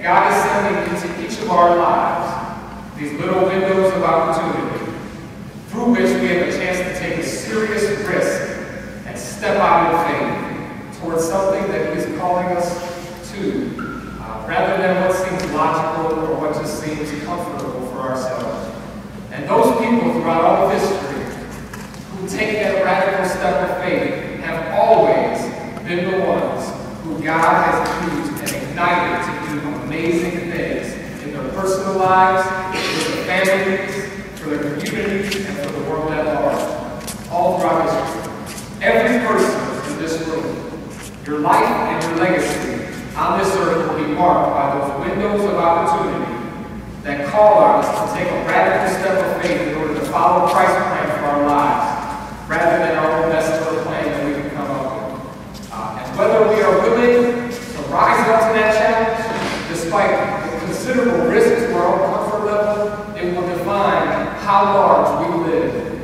God is sending into each of our lives these little windows of opportunity through which we have a chance to take a serious risk and step out in faith towards something that He is calling us to, rather than what seems logical or what just seems comfortable for ourselves. And those people throughout all of history who take that radical step of faith have always been the ones who God has used and ignited to do amazing things in their personal lives, for their families, for their communities, and for the world at large, all throughout history. Every person in this room, your life and your legacy on this earth will be marked by those windows of opportunity that call on us to take a radical step of faith in order to follow Christ's plan for our lives, rather than our own best little plan that we can come up with. And whether we are willing to rise up to that challenge, despite the considerable risks to our own comfort level, it will define how large we live